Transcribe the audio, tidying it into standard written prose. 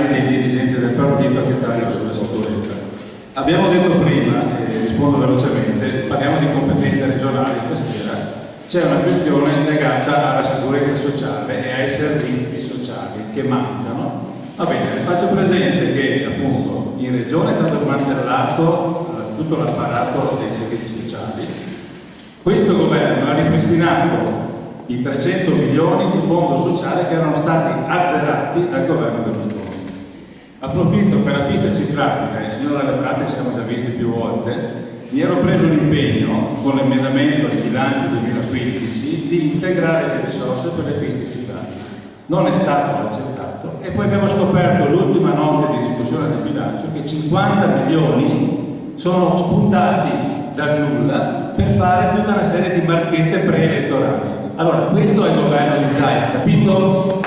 iniziali dei dirigenti del partito che tagliano sulla sicurezza. Abbiamo detto prima, e rispondo velocemente, parliamo di competenze regionali stasera, c'è una questione legata alla sicurezza sociale e ai servizi sociali che mancano. Va bene, vi faccio presente che appunto in regione è stato smantellato tutto l'apparato dei servizi sociali. Questo governo ha ripristinato i 300 milioni di fondo sociale che erano stati azzerati dal governo Berlusconi. Approfitto per la pista ciclabile, signora Dalle Frate ci siamo già visti più volte, mi ero preso l'impegno con l'emendamento al bilancio 2015 di integrare le risorse per le piste ciclabili. Non è stato accettato e poi abbiamo scoperto l'ultima notte di discussione del bilancio che 50 milioni sono spuntati dal nulla per fare tutta una serie di marchette preelettorali. Allora, questo è il governo di Zaia, capito?